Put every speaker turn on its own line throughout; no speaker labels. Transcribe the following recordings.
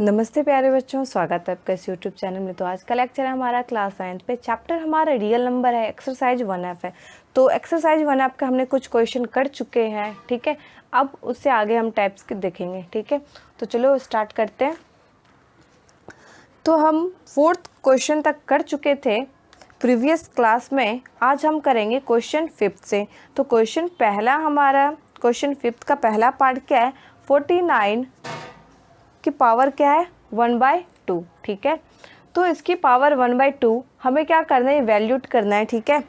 नमस्ते प्यारे बच्चों, स्वागत है आपका इस यूट्यूब चैनल में। तो आज का लेक्चर है हमारा क्लास 9 पे। चैप्टर हमारा रियल नंबर है, एक्सरसाइज 1F है। तो एक्सरसाइज 1F का हमने कुछ क्वेश्चन कर चुके हैं, ठीक है। अब उससे आगे हम टाइप्स के देखेंगे, ठीक है। तो चलो स्टार्ट करते हैं। तो हम 4th क्वेश्चन तक कर चुके थे प्रीवियस क्लास में। आज हम करेंगे क्वेश्चन 5th से। तो क्वेश्चन 5th का पहला पार्ट क्या है? 49 की पावर क्या है? 1/2, ठीक है। तो इसकी पावर 1/2 हमें क्या करना है? इवैल्यूएट करना है, ठीक है।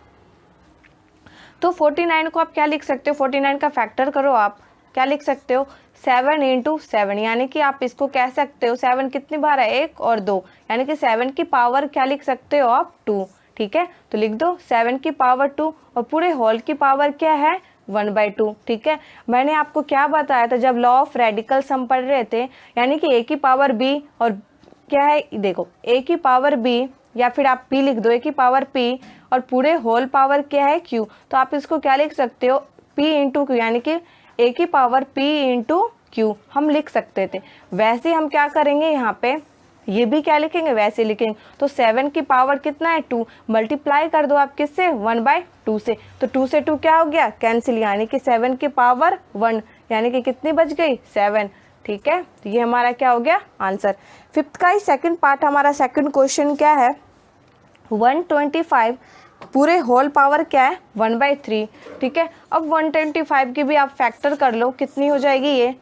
तो 49 को आप क्या लिख सकते हो? 49 का फैक्टर करो, आप क्या लिख सकते हो? 7 × 7, यानी कि आप इसको कह सकते हो 7 कितनी बार है? 1 और 2, यानी कि 7 की पावर क्या लिख सकते हो आप? 2, ठीक है। तो लिख दो 7 की पावर 2 और पूरे होल की पावर क्या है? 1/2, ठीक है। मैंने आपको क्या बताया था जब लॉ ऑफ रेडिकल्स हम पढ़ रहे थे, यानी कि a की पावर b और क्या है, देखो a की पावर b या फिर आप p लिख दो, a की पावर p और पूरे होल पावर क्या है? q। तो आप इसको क्या लिख सकते हो? p × q, यानी कि a की पावर p × q हम लिख सकते थे। वैसे हम क्या करेंगे यहाँ पे, ये भी क्या लिखेंगे? वैसे लिखेंगे। तो 7 की पावर कितना है? 2। मल्टीप्लाई कर दो आप किससे? 1/2 से। तो 2 से 2 क्या हो गया? कैंसिल, यानी कि 7 की पावर 1, यानी कि कितनी बच गई? 7, ठीक है। तो ये हमारा क्या हो गया? आंसर। 5th का ही सेकंड पार्ट, हमारा सेकंड क्वेश्चन क्या है? 125 पूरे होल पावर क्या है? 1/3, ठीक है। अब 125 की भी आप फैक्टर कर लो, कितनी हो जाएगी? ये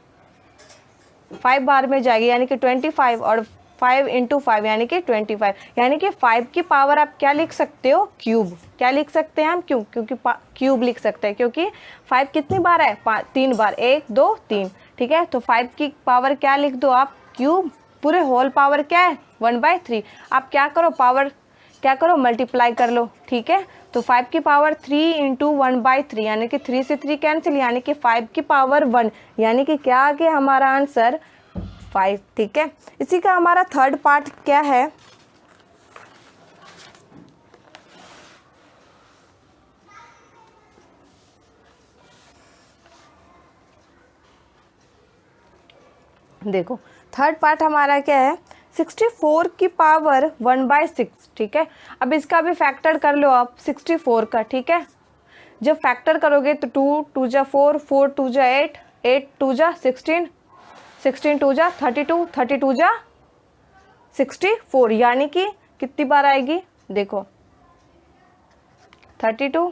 5 बार में जाएगी, यानी कि 25 और 5 × 5 यानी कि 25, यानी कि 5 की पावर आप क्या लिख सकते हो? क्यूब। क्या लिख सकते हैं हम? क्योंकि क्यूब लिख सकते हैं, क्योंकि 5 कितनी बार है? 3 बार, 1 2 3, ठीक है। तो 5 की पावर क्या लिख दो आप? क्यूब। पूरे होल पावर क्या है? 1/3। आप क्या करो? पावर क्या करो? मल्टीप्लाई कर लो, ठीक है। तो 5 की पावर 3 × 1/3, यानी कि 3 से 3 कैंसिल, यानी कि 5 की पावर 1, यानी कि क्या आ गया हमारा आंसर? 5, ठीक है। इसी का हमारा थर्ड पार्ट क्या है? देखो थर्ड पार्ट हमारा क्या है? 64 की पावर 1/6, ठीक है। अब इसका भी फैक्टर कर लो आप 64 का, ठीक है। जब फैक्टर करोगे तो 2 2 जा 4, 4 2 जा 8, 8 2 जा 16, 16 2 जा 32, 32 जा 64, यानी कि कितनी बार आएगी? देखो 32,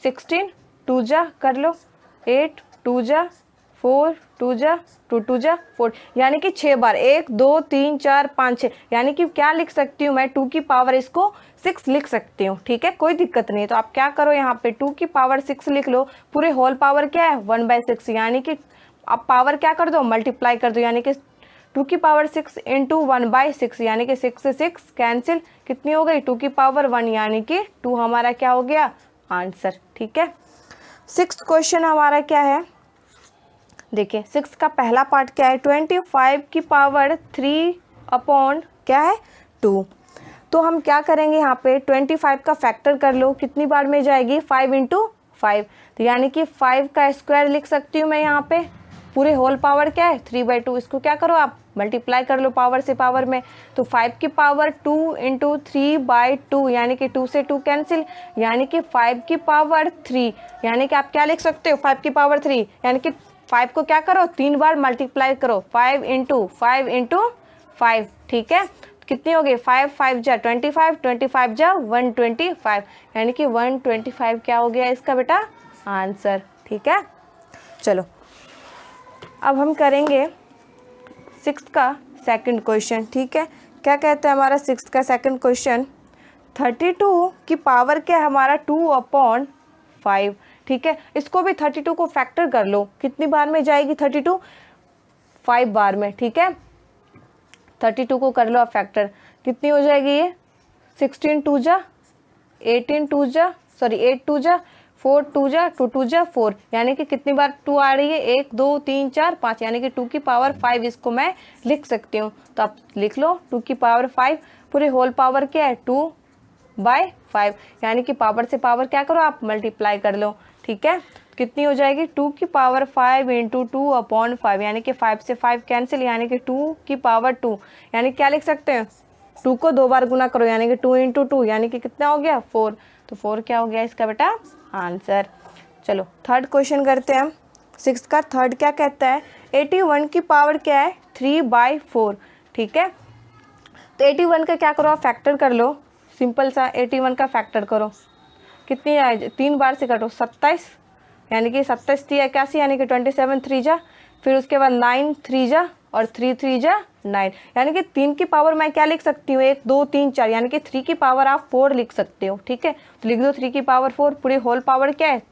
16 2 जा कर लो, 8 2 जा 4, 2 जा 2, 2 जा 4, यानी कि 6 बार। 1 2 3 4 5 6, यानी कि क्या लिख सकती हूँ मैं? 2 की पावर इसको 6 लिख सकती हूँ, ठीक है। कोई दिक्कत नहीं है। तो आप क्या करो यहाँ पे 2 की पावर 6 लिख लो। पूरे होल पावर क्या है? 1/6, यानी कि आप पावर क्या कर दो? मल्टीप्लाई कर दो, यानी कि 2 की पावर 6 × 1/6, यानी कि 6 से 6 कैंसिल, कितनी हो गई? 2 की पावर 1, यानी कि 2 हमारा क्या हो गया? आंसर, ठीक है। 6th क्वेश्चन हमारा क्या है? देखिए 6 का पहला पार्ट क्या है? 25 की पावर 3 अपॉन क्या है? 2। तो हम क्या करेंगे यहाँ पे? 25 का फैक्टर कर लो, कितनी बार में जाएगी? 5 × 5, तो यानी कि 5 का स्क्वायर लिख सकती हूँ मैं यहाँ पे। पूरे होल पावर क्या है? 3/2। इसको क्या करो आप? मल्टीप्लाई कर लो पावर से पावर में। तो 5 की पावर 2 × 3/2, यानी कि 2 से 2 कैंसिल, यानी कि 5 की पावर 3, यानी कि आप क्या लिख सकते हो? 5 की पावर 3, यानी कि 5 को क्या करो? 3 बार मल्टीप्लाई करो, 5 × 5 × 5, ठीक है। कितनी हो गई? 5 5 जा 25, 25 जा 125, यानी कि 125 क्या हो गया इसका बेटा? आंसर, ठीक है। चलो अब हम करेंगे 6th का सेकंड क्वेश्चन, ठीक है। क्या कहता है हमारा 6th का सेकंड क्वेश्चन? 32 की पावर क्या है हमारा? 2/5, ठीक है। इसको भी 32 को फैक्टर कर लो, कितनी बार में जाएगी 32? 5 बार में, ठीक है। 32 को कर लो आप फैक्टर, कितनी हो जाएगी ये? 16 2 जा 18 2 जा 8 2 जा 4 2 जा 2 2 जा 4, यानी कि कितनी बार 2 आ रही है? 1 2 3 4 5, यानी कि 2 की पावर 5 इसको मैं लिख सकती हूँ। तो आप लिख लो 2 की पावर 5, पूरे होल पावर क्या है? 2/5, यानी कि पावर से पावर क्या करो आप? मल्टीप्लाई कर लो, ठीक है। कितनी हो जाएगी 2 की पावर 5 इंटू 2/5, यानी कि 5 से 5 कैंसिल, यानी कि 2 की पावर 2, यानी क्या लिख सकते हैं 2 को 2 बार गुना करो यानी कि 2 इंटू 2 यानी कि कितना हो गया 4। तो 4 क्या हो गया इसका बेटा आंसर। चलो थर्ड क्वेश्चन करते हैं हम। 6 का थर्ड क्या कहता है 81 की पावर क्या है 3/4, ठीक है। तो 81 का क्या करो आप फैक्टर कर लो, सिंपल सा 81 का फैक्टर करो, कितनी आए 3 बार से कटो 27, यानी कि 27 3 81 यानी कि 27 3 जा, फिर उसके बाद 9 3 जा और 3 3 जा 9, यानी कि 3 की पावर मैं क्या लिख सकती हूँ 1 2 3 4, यानी कि 3 की पावर आप 4 लिख सकते हो, ठीक है। तो लिख दो 3 की पावर 4, पूरी होल पावर क्या है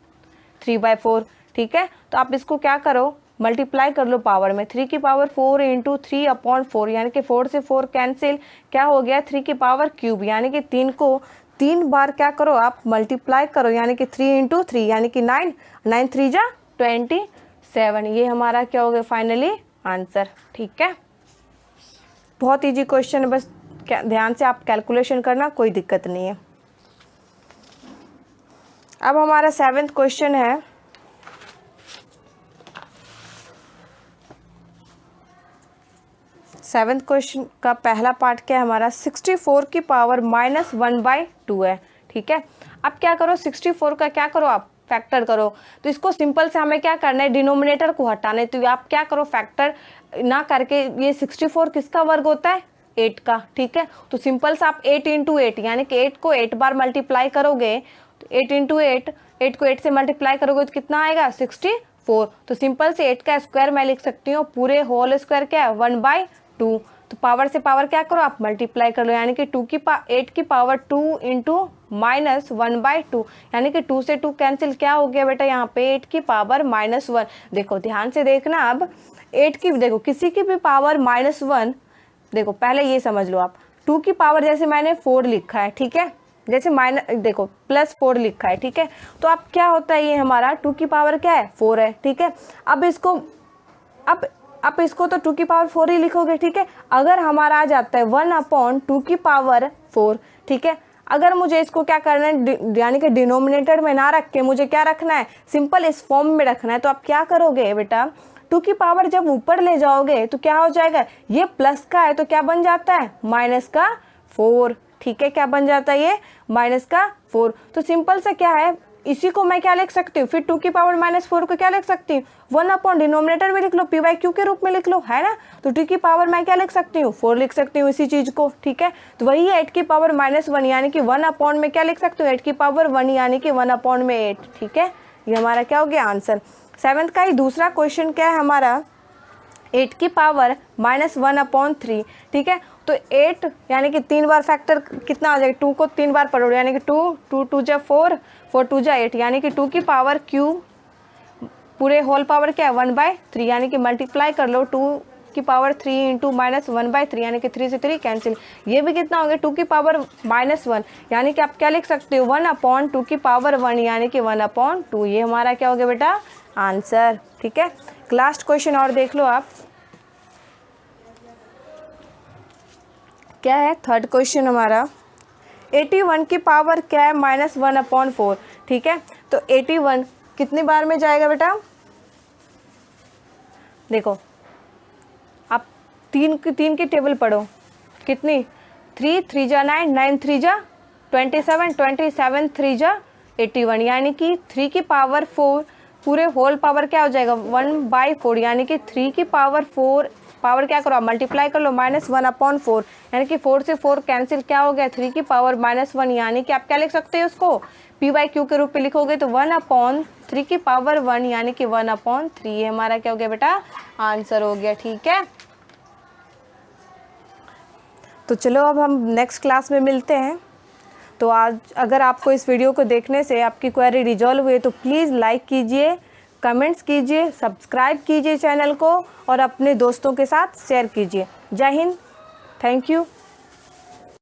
3/4, ठीक है। तो आप इसको क्या करो मल्टीप्लाई कर लो पावर में, 3 की पावर 4 इंटू 3/4, यानी कि 4 से 4 कैंसिल, क्या हो गया 3 की पावर क्यूब, यानी कि 3 को 3 बार क्या करो आप मल्टीप्लाई करो, यानी कि 3 इंटू 3 यानी कि 9 9 3 जा 27, ये हमारा क्या हो गया फाइनली आंसर, ठीक है। बहुत इजी क्वेश्चन है, बस ध्यान से आप कैलकुलेशन करना, कोई दिक्कत नहीं है। अब हमारा 7th क्वेश्चन है। सेवेंथ क्वेश्चन का पहला पार्ट क्या है हमारा 64 की पावर -1/2 है, ठीक है। अब क्या करो 64 का क्या करो आप फैक्टर करो, तो इसको सिंपल से हमें क्या करना है डिनोमिनेटर को हटाना है, तो आप क्या करो फैक्टर ना करके, ये 64 किसका वर्ग होता है 8 का, ठीक है। तो सिंपल से आप 8 इंटू 8 यानी कि 8 को 8 बार मल्टीप्लाई करोगे, तो 8 इंटू 8 8 को 8 से मल्टीप्लाई करोगे तो कितना आएगा 64। तो सिंपल से 8 का स्क्वायर मैं लिख सकती हूँ, पूरे होल स्क्वायर क्या है 1/2, तो पावर से पावर क्या करो आप मल्टीप्लाई कर लो, यानी कि 8 की पावर 2 इंटू -1/2, यानी कि 2 से 2 कैंसिल, क्या हो गया बेटा यहाँ पे 8 की पावर -1। देखो ध्यान से देखना, अब 8 की देखो किसी की भी पावर -1, देखो पहले ये समझ लो आप 2 की पावर जैसे मैंने 4 लिखा है, ठीक है, जैसे देखो +4 लिखा है, ठीक है। तो अब क्या होता है ये हमारा 2 की पावर क्या है 4 है, ठीक है। अब इसको तो 2 की पावर 4 ही लिखोगे, ठीक है। अगर हमारा आ जाता है 1/2 की पावर 4, ठीक है। अगर मुझे इसको क्या करना है यानी कि डिनोमिनेटर में ना रख के मुझे क्या रखना है सिंपल इस फॉर्म में रखना है, तो आप क्या करोगे बेटा 2 की पावर जब ऊपर ले जाओगे तो क्या हो जाएगा, ये प्लस का है तो क्या बन जाता है -4, ठीक है। क्या बन जाता है ये -4। तो सिंपल से क्या है इसी को मैं क्या लिख सकती हूँ, फिर 2 की पावर -4 को क्या लिख सकती हूँ 1/, डिनोमिनेटर में लिख लो PYQ के रूप में लिख लो, है ना। तो 2 की पावर मैं क्या लिख सकती हूँ 4 लिख सकती हूँ इसी चीज को, ठीक है। तो वही है 8 की पावर -1 यानी कि 1/, में क्या लिख सकती हूँ 8 की पावर 1 यानी कि 1/, में 8, ठीक है। ये हमारा क्या हो गया आंसर। 7th का ही दूसरा क्वेश्चन क्या है हमारा 8 की पावर -1/3, ठीक है। तो 8 यानी कि 3 बार फैक्टर कितना आ जाएगा 2 को 3 बार पढ़ो, यानी कि 2 2 2 जा 4 4 2 जा 8, यानी कि 2 की पावर क्यूब, पूरे होल पावर क्या है 1/3, यानी कि मल्टीप्लाई कर लो 2 की पावर 3 इंटू -1/3, यानी कि 3 से 3 कैंसिल, ये भी कितना हो गया 2 की पावर -1, यानी कि आप क्या लिख सकते हो 1/2 की पावर 1 यानी कि 1/2, ये हमारा क्या हो गया बेटा आंसर, ठीक है। लास्ट क्वेश्चन और देख लो आप क्या है, थर्ड क्वेश्चन हमारा 81 की पावर क्या है -1/4, ठीक है। तो 81 कितनी बार में जाएगा बेटा, देखो आप 3 की टेबल पढ़ो, कितनी 3 3 जा 9 9 3 जा 27 27 3 जा 81, यानी कि 3 की पावर 4 पूरे होल पावर क्या हो जाएगा 1/4, यानी कि 3 की पावर 4 पावर क्या करो मल्टीप्लाई कर लो -1/4, यानी कि 4 से 4 कैंसिल, क्या हो गया 3 की पावर -1, यानी कि आप क्या लिख सकते हो उसको PYQ के रूप में लिखोगे तो 1/3 की पावर 1 यानी कि 1/3, ये हमारा क्या हो गया बेटा आंसर हो गया, ठीक है। तो चलो अब हम नेक्स्ट क्लास में मिलते हैं। तो आज अगर आपको इस वीडियो को देखने से आपकी क्वेरी रिजॉल्व हुई तो प्लीज़ लाइक कीजिए, कमेंट्स कीजिए, सब्सक्राइब कीजिए चैनल को और अपने दोस्तों के साथ शेयर कीजिए। जय हिंद, थैंक यू।